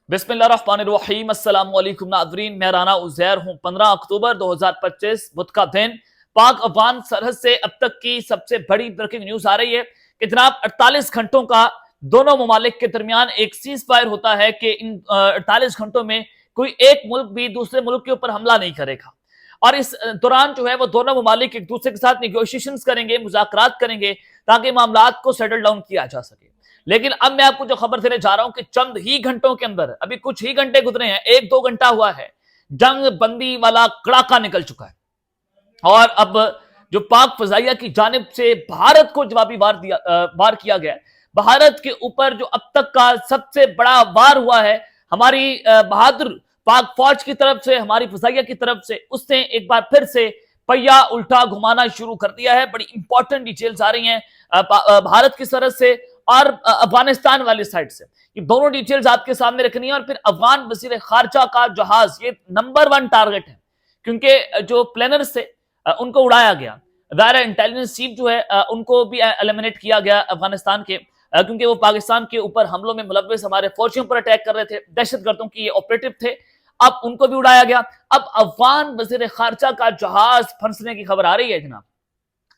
बिस्मिल्लाहिर्रहमानिर्रहीम। अस्सलाम वालेकुम नाज़रीन, मैं राना उज़ैर हूँ। 15 अक्टूबर 2025 बुध का दिन, पाक अफगान सरहद से अब तक की सबसे बड़ी ब्रेकिंग न्यूज आ रही है कि जनाब 48 घंटों का दोनों ममालिक के दरमियान एक सीज फायर होता है कि इन 48 घंटों में कोई एक मुल्क भी दूसरे मुल्क के ऊपर हमला नहीं करेगा। और इस दौरान जो है वो दोनों ममालिक एक दूसरे के साथ निगोशिएशन करेंगे, मुज़ाकरात करेंगे ताकि मामलात को सेटल डाउन किया जा सके। लेकिन अब मैं आपको जो खबर देने जा रहा हूं कि चंद ही घंटों के अंदर, अभी कुछ ही घंटे गुजरे हैं, 1-2 घंटा हुआ है, जंग बंदी वाला कड़ाका निकल चुका है। और अब जो पाक फजाइया की जानिब से भारत को जवाबी वार किया गया, भारत के ऊपर जो अब तक का सबसे बड़ा वार हुआ है, हमारी बहादुर पाक फौज की तरफ से, हमारी फजाइया की तरफ से, उसने एक बार फिर से पहिया उल्टा घुमाना शुरू कर दिया है। बड़ी इंपॉर्टेंट डिटेल्स आ रही हैं भारत की सरहद से और अफगानिस्तान वाली साइड से। ये दोनों डिटेल्स आपके सामने रखनी है। और फिर अफगान वजीर खारजा का जहाज ये नंबर 1 टारगेट है, क्योंकि जो प्लेनर्स थे उनको उड़ाया गया। दायरा इंटेलिजेंस चीफ जो है उनको भी एलिमिनेट किया गया अफगानिस्तान के, क्योंकि वो पाकिस्तान के ऊपर हमलों में मुलव्वस हमारे फौजियों पर अटैक कर रहे थे, दहशतगर्दों की ये ऑपरेटिव थे। अब उनको भी उड़ाया गया। अब अफगान वजीर खारजा का जहाज फंसने की खबर आ रही है जनाब।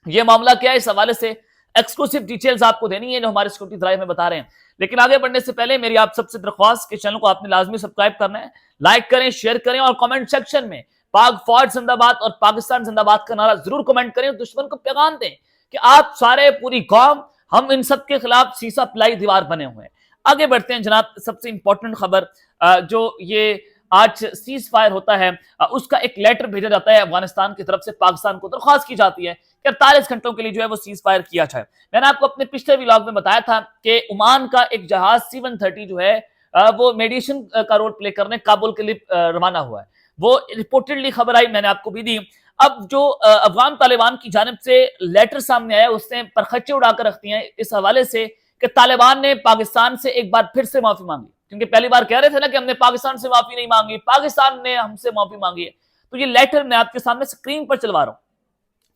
ये मामला क्या है, इस हवाले से एक्सक्लूसिव डिटेल्स आपको देनी है जो हमारे सिक्योरिटी ड्राइव में बता रहे हैं। लेकिन आगे बढ़ने से पहले मेरी आप सबसे दरख्वास्त कि चैनल को आपने लाजमी सब्सक्राइब करना है, लाइक करें, शेयर करें और कमेंट सेक्शन में पाक फौज जिंदाबाद और पाकिस्तान जिंदाबाद का नारा जरूर कमेंट करें और दुश्मन को पैगाम दें कि आप सारे पूरी कौम, हम इन सब के खिलाफ सीसा पिलाई दीवार बने हुए हैं। आगे बढ़ते हैं जनाब। सबसे इंपॉर्टेंट खबर जो ये आज सीज फायर होता है, उसका एक लेटर भेजा जाता है अफगानिस्तान की तरफ से, पाकिस्तान को दरख्वास्त की जाती है कि 48 घंटों के लिए जो है वो सीज फायर किया जाए। मैंने आपको अपने पिछले व्लॉग में बताया था कि ओमान का एक जहाज C-130 जो है वो मेडिएशन का रोल प्ले करने काबुल के लिए रवाना हुआ है। वो रिपोर्टेडली खबर आई, मैंने आपको भी दी। अब जो अफगान तालिबान की जानिब से लेटर सामने आया, उसने परखच्चे उड़ाकर रख दिए हैं इस हवाले से कि तालिबान ने पाकिस्तान से एक बार फिर से माफी मांगी। क्योंकि पहली बार कह रहे थे ना कि हमने पाकिस्तान से माफी नहीं मांगी, पाकिस्तान ने हमसे माफी मांगी है। तो ये लेटर मैं आपके सामने स्क्रीन पर चलवा रहा हूं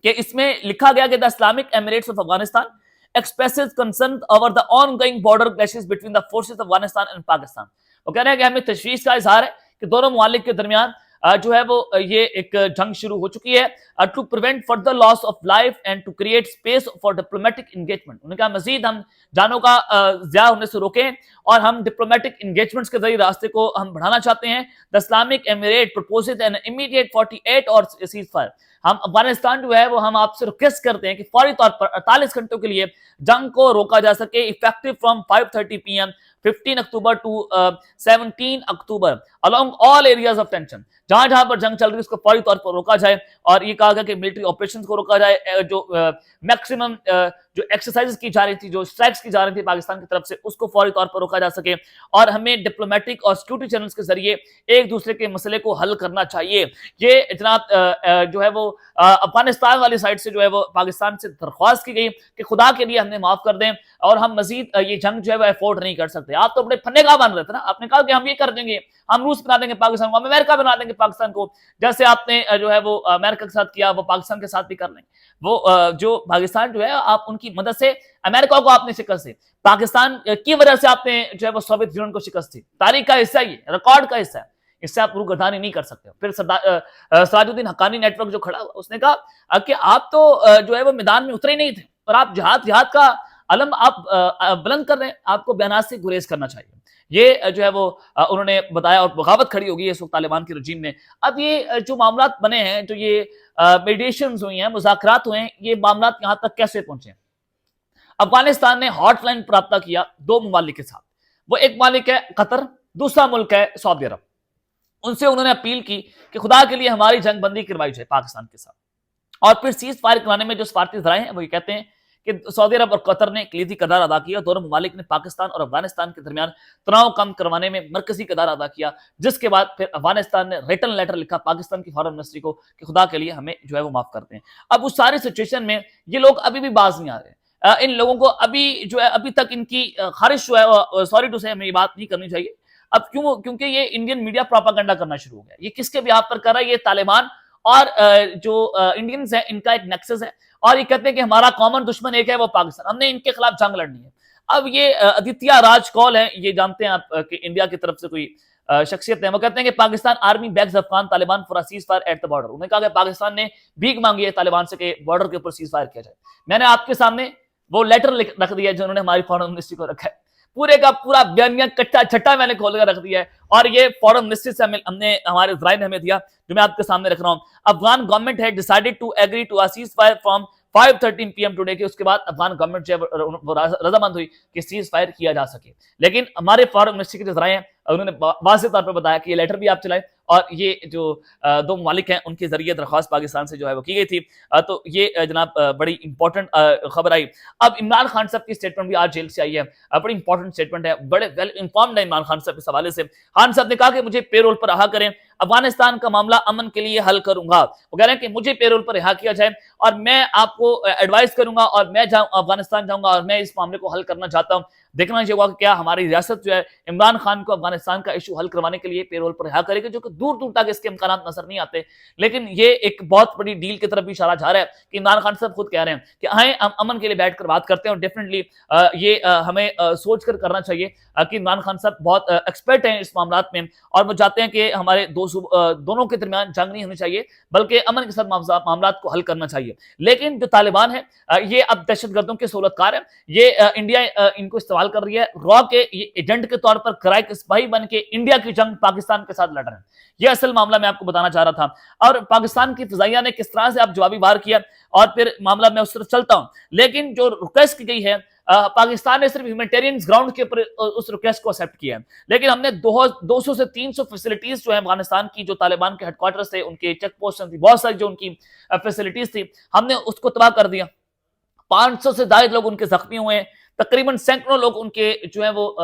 कि इसमें लिखा गया कि the Islamic Emirates of Afghanistan expresses concern over the ongoing border clashes between the forces of Afghanistan and Pakistan. वो कह रहे हैं कि हमें तशवीश का इजहार है कि दोनों मुमालिक के दरमियान जो है वो ये एक जंग शुरू हो चुकी है to prevent further loss of life and to create space for diplomatic engagement. उन्होंने कहा मजीद हम जानों का ज़िया होने से रोकें और हम डिप्लोमेटिक एंगेजमेंट्स के जरिए रास्ते को हम बढ़ाना चाहते हैं। The Islamic emirate proposed an immediate 48 hour cease fire. हम अफगानिस्तान जो है वो हम आपसे रिक्वेस्ट करते हैं कि फौरी तौर पर 48 घंटों के लिए जंग को रोका जा सके, effective from 5:30 PM 15 October to 17 October along all areas of tension. जहां जहां पर जंग चल रही है उसको फौरी तौर पर रोका जाए। और ये कहा गया कि मिलिट्री ऑपरेशंस को रोका जाए, जो मैक्सिमम जो एक्सरसाइज की जा रही थी, जो स्ट्राइक्स की जा रही थी पाकिस्तान की तरफ से, उसको फौरी तौर पर रोका जा सके। और हमें डिप्लोमेटिक और सिक्योरिटी चैनल्स के जरिए एक दूसरे के मसले को हल करना चाहिए। ये जनाब जो है वो अफगानिस्तान वाली साइड से जो है वो पाकिस्तान से दरख्वास्त की गई कि खुदा के लिए हमें माफ कर दें और हम मजीद ये जंग जो है वो अफोर्ड नहीं कर सकते। आप तो अपने फन्ने का बन रहे थे ना, आपने कहा कि हम ये कर देंगे, हम रूस बना देंगे पाकिस्तान को, हम अमेरिका बना देंगे पाकिस्तान को। जैसे आपने जो है वो अमेरिका के साथ किया, वो पाकिस्तान के साथ भी कर लेंगे। वो जो पाकिस्तान जो है, आप उनकी मदद से अमेरिका को आपने शिकस्त दी, पाकिस्तान की वजह से आपने जो है वो सोवियत यूनियन को शिकस्त दी। तारीख का हिस्सा, ये रिकॉर्ड का हिस्सा है, इससे आप रूगर्दानी नहीं कर सकते। फिर सराजुद्दीन हक्कानी नेटवर्क जो खड़ा हुआ, उसने कहा कि आप तो जो है वो मैदान में उतरे नहीं थे और आप जिहाद का अलम आप बुलंद कर रहे हैं, आपको बयानात से गुरेज करना चाहिए। ये जो है वो उन्होंने बताया और बगावत खड़ी होगी इस वक्त तालिबान के रजीम में। अब ये जो मामला बने हैं, जो ये मीडिएशंस हुई हैं, मुज़ाकरात हुए हैं, ये मामला यहाँ तक कैसे पहुंचे? अफगानिस्तान ने हॉटलाइन पर रब्ता किया 2 ममालिक के साथ। वो एक मालिक है कतर, दूसरा मुल्क है सऊदी अरब। उनसे उन्होंने अपील की कि खुदा के लिए हमारी जंग बंदी करवाई जाए पाकिस्तान के साथ। और फिर सीज फायर कराने में जो सफारती ज़राए हैं वो ये कहते हैं कि सऊदी अरब और कतर ने कलीदी किरदार अदा किया। दोनों ममालिक ने पाकिस्तान और अफगानिस्तान के दरमियान तनाव कम करवाने में मरकजी किरदार अदा किया। जिसके बाद फिर अफगानिस्तान ने रिटन लेटर लिखा पाकिस्तान की फॉरेन मिनिस्ट्री को कि खुदा के लिए हमें जो है वो माफ करते हैं। अब उस सारी सिचुएशन में ये लोग अभी भी बाज नहीं आ रहे। इन लोगों को अभी जो है, अभी तक इनकी खारिश जो है, सॉरी टू से, हमें ये बात नहीं करनी चाहिए। अब क्यों? क्योंकि ये इंडियन मीडिया प्रोपागेंडा करना शुरू हो गया। ये किसके भी आप पर कर रहा है? ये तालिबान और जो इंडियंस हैं, इनका एक नेक्सस है। और ये कहते हैं कि हमारा कॉमन दुश्मन एक है, वो पाकिस्तान, हमने इनके खिलाफ जंग लड़नी है। اب یہ آدتیہ راج کول ہیں، یہ جانتے ہیں آپ کہ انڈیا کی طرف سے کوئی شخصیت ہے، وہ کہتے ہیں کہ Pakistan army begs Afghan Taliban for ceasefire at the border. انہوں نے کہا کہ پاکستان نے بھیک مانگی ہے طالبان سے کہ بارڈر کے اوپر سیز فائر کیا جائے. میں نے آپ کے سامنے وہ لیٹر رکھ دیا جو انہوں نے ہماری فارن منسٹری کو رکھا ہے، پورے کا پورا بیانیہ کٹا چھٹا میں نے کھول کر رکھ دیا ہے، اور یہ فارن منسٹری سے ہم نے ہمارے ذرائع نے ہمیں دیا، جو میں آپ کے سامنے رکھ رہا ہوں. افغان گورنمنٹ ہے decided to agree to ceasefire from 5:13 PM today کے. اس کے بعد افغان گورنمنٹ جو ہے وہ رضامند ہوئی کہ سیز فائر کیا جا سکے. لیکن ہمارے فارن منسٹری کے جو ذرائع ہیں انہوں نے واضح طور پر بتایا کہ یہ لیٹر بھی آپ چلائیں، اور یہ جو دو ممالک ہیں ان کے ذریعے درخواست پاکستان سے جو ہے وہ کی گئی تھی. تو یہ جناب بڑی امپورٹنٹ خبر آئی. اب عمران خان صاحب کی اسٹیٹمنٹ بھی آج جیل سے آئی ہے، بڑی امپورٹنٹ اسٹیٹمنٹ ہے، بڑے ویل انفارمڈ ہے عمران خان صاحب اس حوالے سے. خان صاحب نے کہا کہ مجھے پے رول پر رہا کریں، افغانستان کا معاملہ امن کے لیے حل کروں گا. وہ کہہ رہے ہیں کہ مجھے پے رول پر رہا کیا جائے، اور میں آپ کو ایڈوائز کروں گا، اور میں افغانستان جاؤں گا، اور میں اس معاملے کو حل کرنا چاہتا ہوں. دیکھنا یہ ہوگا کہ کیا ہماری ریاست جو ہے عمران خان کو افغانستان کا ایشو حل کروانے کے لیے پے رول پر رہا کرے گی، جو کہ دور دور تک اس کے امکانات نظر نہیں آتے. لیکن یہ ایک بہت بڑی ڈیل کی طرف بھی اشارہ جا رہا ہے کہ عمران خان صاحب خود کہہ رہے ہیں کہ آئیں ہم امن کے لیے بیٹھ کر بات کرتے ہیں. اور ڈیفینیٹلی یہ ہمیں سوچ کر کرنا چاہیے کہ عمران خان صاحب بہت ایکسپرٹ ہیں اس معاملات میں، اور وہ چاہتے ہیں کہ ہمارے دونوں کے درمیان جنگ نہیں ہونی چاہیے، بلکہ امن کے ساتھ معاملات کو حل کرنا چاہیے. لیکن جو طالبان ہیں یہ اب دہشت گردوں کے سہولت کار ہیں، یہ انڈیا ان کو استعمال کر رہی ہے را کے ایجنٹ کے طور پر، کرائے کے سپاہی بن کے انڈیا کی جنگ پاکستان کے ساتھ لڑ رہے ہیں. یہ اصل معاملہ میں آپ کو بتانا چاہ رہا تھا. اور پاکستان کی فضائیہ نے کس طرح سے اب جوابی وار کیا، اور پھر معاملہ میں اس طرف چلتا ہوں. لیکن جو ریکویسٹ کی گئی ہے، پاکستان نے صرف ہیومینٹیرین گراؤنڈ کے اوپر اس ریکویسٹ کو ایکسپٹ کیا ہے، لیکن ہم نے 200 سے 300 فیسلٹیز جو ہیں افغانستان کی، جو طالبان کے ہیڈ کوارٹرز تھے، ان کے چیک پوسٹ تھی، بہت ساری جو ان کی فیسلٹیز تھی، ہم نے اس کو تباہ کر دیا. 500 سے زائد لوگ ان کے زخمی ہوئے ہیں، تقریباً سینکڑوں لوگ ان کے جو ہیں وہ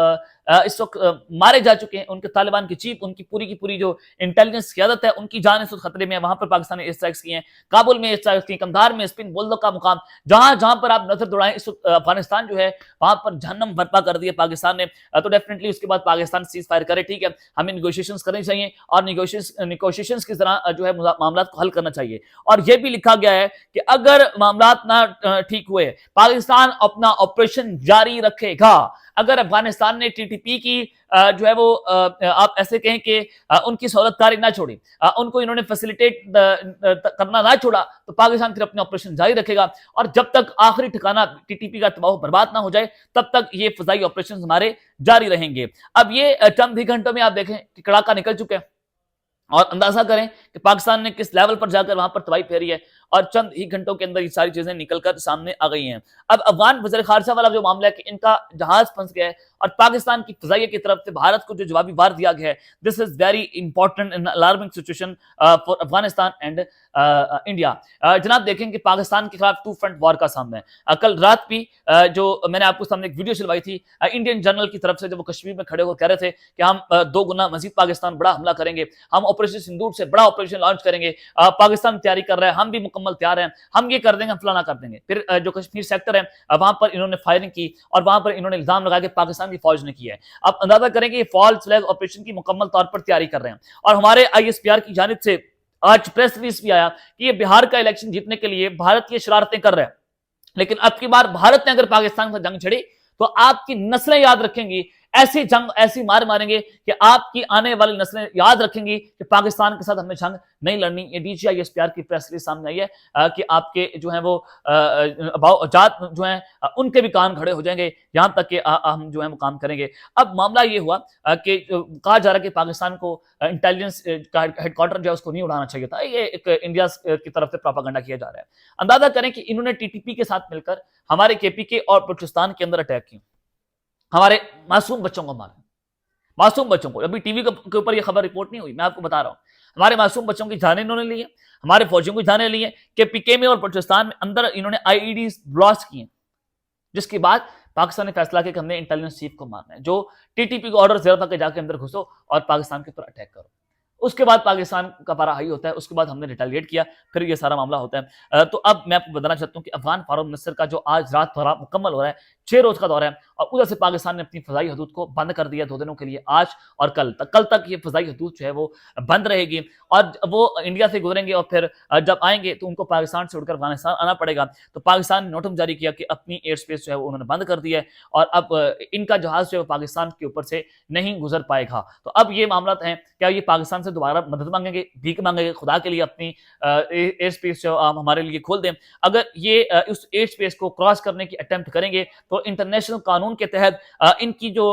اس وقت مارے جا چکے ہیں. ان کے طالبان کی چیف، ان کی پوری جو انٹیلیجنس قیادت ہے، ان کی جان اس وقت خطرے میں ہے. وہاں پر پاکستان نے ایئر اسٹرائکس کی ہیں، کابل میں ایئر اسٹرائکس کی ہیں، کندھار میں، اسپن بولدو کا مقام، جہاں پر آپ نظر دوڑائیں اس وقت افغانستان جو ہے وہاں پر جہنم برپا کر دی ہے پاکستان نے. تو ڈیفینیٹلی اس کے بعد پاکستان سیز فائر کرے، ٹھیک ہے، ہمیں نیگوشیشنز کرنی چاہیے، اور نیگوشیشنز کی طرح جو ہے معاملات کو حل کرنا چاہیے. اور یہ بھی لکھا گیا ہے کہ اگر معاملات نہ ٹھیک ہوئے، پاکستان اپنا آپریشن جاری رکھے گا. اگر افغانستان نے TTP کی جو ہے وہ آپ ایسے کہیں کہ ان کی سہولت کاری نہ چھوڑی، ان کو انہوں نے فیسیلیٹیٹ کرنا نہ چھوڑا، تو پاکستان پھر اپنے آپریشن جاری رکھے گا. اور جب تک آخری ٹھکانہ TTP کا تباہ و برباد نہ ہو جائے، تب تک یہ فضائی آپریشن ہمارے جاری رہیں گے. اب یہ چند ہی گھنٹوں میں آپ دیکھیں کہ کڑاکا نکل چکے ہیں، اور اندازہ کریں کہ پاکستان نے کس لیول پر جا کر وہاں پر تباہی پھیری ہے، اور چند ہی گھنٹوں کے اندر یہ ساری چیزیں نکل کر سامنے آ گئی ہیں. اب افغان وزیر خارجہ والا جو معاملہ ہے کہ ان کا جہاز پھنس گیا ہے، اور پاکستان کی فضائیہ کی طرف سے بھارت کو جو جوابی وار دیا گیا ہے، this is very important and alarming situation for Afghanistan and India. جناب دیکھیں کہ پاکستان کے خلاف 2 فرنٹ وار کا سامنا ہے. کل رات بھی جو میں نے آپ کو سامنے ایک ویڈیو چلوائی تھی انڈین جنرل کی طرف سے، جب وہ کشمیر میں کھڑے ہو کہہ رہے تھے کہ ہم 2 گنا مزید پاکستان بڑا حملہ کریں گے، ہم آپریشن سندور سے بڑا آپریشن لانچ کریں گے، پاکستان تیاری کر رہا ہے، ہم بھی مکمل تیار ہیں، ہم یہ کر دیں گے، ہم فلانا کر دیں گے. پھر جو کشمیر سیکٹر ہے وہاں پر انہوں نے فائرنگ کی، اور وہاں پر انہوں نے الزام لگایا کہ پاکستان کی فوج نے کیا ہے. اب اندازہ کریں کہ یہ فالس فلیگ آپریشن کی مکمل طور پر تیاری کر رہے ہیں. اور ہمارے ISPR کی جانب سے آج پریس ریلیز بھی آیا کہ یہ بہار کا الیکشن جیتنے کے لیے بھارت کی شرارتیں کر رہے ہیں. لیکن اب کی بار بھارت نے اگر پاکستان سے جنگ چھڑی تو آپ کی نسلیں یاد رکھیں گی، ایسی جنگ ایسی مار ماریں گے کہ آپ کی آنے والی نسلیں یاد رکھیں گی کہ پاکستان کے ساتھ ہم نے جنگ نہیں لڑنی. یہ DGI ISPR کی پریس ریلیز سامنے آئی ہے کہ آپ کے جو ہیں وہ جات جو ہیں ان کے بھی کان کھڑے ہو جائیں گے، یہاں تک کہ ہم جو ہے وہ کام کریں گے. اب معاملہ یہ ہوا کہ کہا جا رہا ہے کہ پاکستان کو انٹیلیجنس کا ہیڈ کوارٹر جو ہے اس کو نہیں اڑانا چاہیے تھا. یہ ایک انڈیا کی طرف سے پروپیگنڈا کیا جا رہا ہے. اندازہ کریں کہ انہوں نے TTP کے ساتھ مل کر ہمارے KPK اور بلوچستان کے اندر اٹیک کی، ہمارے معصوم بچوں کو مارا، معصوم بچوں کو. ابھی TV کے اوپر یہ خبر رپورٹ نہیں ہوئی، میں آپ کو بتا رہا ہوں. ہمارے معصوم بچوں کی جانیں انہوں نے لی ہیں، ہمارے فوجیوں کی جانیں لی ہیں. KPK میں اور بلوچستان میں اندر انہوں نے IEDs بلاسٹ کیے، جس کے بعد پاکستان نے فیصلہ کیا کہ ہم نے انٹیلیجنس چیف کو مارنا ہے، جو TTP کو آرڈر دیا تھا کہ جا کے اندر گھسو اور پاکستان کے اوپر اٹیک کرو. اس کے بعد پاکستان کا پارا ہائی ہوتا ہے، اس کے بعد ہم نے ریٹیلیٹ کیا، پھر یہ سارا معاملہ ہوتا ہے. تو اب میں آپ کو بتانا چاہتا ہوں کہ افغان فارن منسٹر کا جو آج رات بھر مکمل ہو رہا ہے 6 रोज का दौरा है, और उधर से पाकिस्तान ने अपनी फजाई हदूद को बंद कर दिया 2 दिनों के लिए, आज और कल तक ये फजाई हदूद जो है वो बंद रहेगी, और वो इंडिया से गुजरेंगे और फिर जब आएंगे तो उनको पाकिस्तान से उड़कर अफगानिस्तान आना पड़ेगा। तो पाकिस्तान ने नोटिस जारी किया कि अपनी एयर स्पेस जो है वो उन्होंने बंद कर दिया है, और अब इनका जहाज जो है वो पाकिस्तान के ऊपर से नहीं गुजर पाएगा। तो अब ये मामला है, क्या ये पाकिस्तान से दोबारा मदद मांगेंगे, भीख मांगेंगे, खुदा के लिए अपनी एयर स्पेस जो हमारे लिए खोल दें। अगर ये उस एयर स्पेस को क्रॉस करने की अटेम्प्ट करेंगे तो इंटरनेशनल कानून के तहत इनकी जो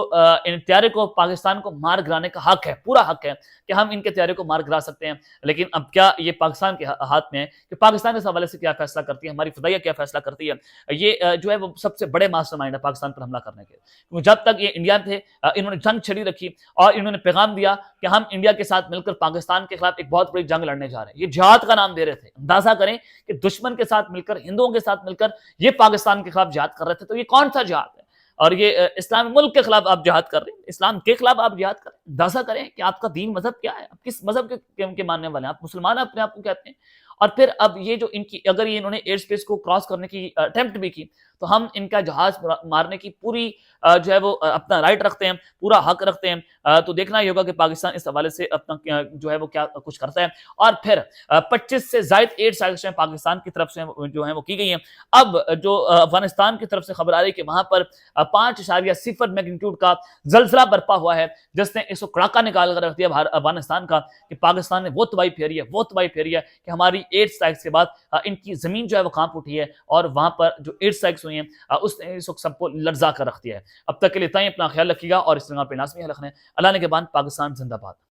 इन तैयारे को पाकिस्तान को मार गिराने का हक है, पूरा हक है कि हम इनके तैयारे को मार गिरा सकते हैं। लेकिन अब क्या ये पाकिस्तान के हाथ में है कि पाकिस्तान इस हवाले से क्या फैसला करती है, हमारी फदाइया क्या फैसला करती है। ये जो है वो सबसे बड़े मास्टरमाइंड है पाकिस्तान पर हमला करने के, क्योंकि जब तक ये इंडिया थे इन्होंने जंग छड़ी रखी और इन्होंने पैगाम दिया कि हम इंडिया के साथ मिलकर पाकिस्तान के खिलाफ एक बहुत बड़ी जंग लड़ने जा रहे हैं। ये जिहाद का नाम दे रहे थे। अंदाजा करें कि दुश्मन के साथ मिलकर, हिंदुओं के साथ मिलकर ये पाकिस्तान के खिलाफ जिहाद कर रहे थे, तो ये कौन सा जिहाद है? और ये इस्लामी मुल्क के खिलाफ आप जिहाद कर रहे हैं, इस्लाम के खिलाफ आप जिहाद कर रहे हैं। अंदाजा करें कि आपका दीन मजहब क्या है, आप किस मजहब के मानने वाले हैं, आप मुसलमान अपने आप को कहते हैं। और फिर अब ये जो इनकी, अगर ये इन्होंने एयर स्पेस को क्रॉस करने की अटेम्प्ट भी की तो हम इनका जहाज मारने की पूरी जो है वो अपना राइट रखते हैं, पूरा हक रखते हैं। तो देखना ही होगा कि पाकिस्तान इस हवाले से अपना जो है वो क्या कुछ करता है। और फिर 25 से ज्यादा एयर स्ट्राइक्स पाकिस्तान की तरफ से जो है वो की गई हैं। अब जो अफगानिस्तान की तरफ से खबर आ रही है कि वहां पर 5.0 मैग्नीट्यूड का जलजला बरपा हुआ है, जिसने इसको कड़ाका निकाल कर रख दिया अफगानिस्तान का, कि पाकिस्तान ने वो तबाही फेरी है कि हमारी एयर स्ट्राइक्स के बाद इनकी जमीन जो है वो कांप उठी है, और वहां पर जो एयर स्ट्राइक्स हुई हैं उसने इस वक्त सबको लर्जा कर रख दिया है। अब तक के लिए इतना ही, अपना ख्याल रखिएगा और इस तरह पे लाजमी रखना है। अल्लाह ने के बाद पाकिस्तान जिंदाबाद।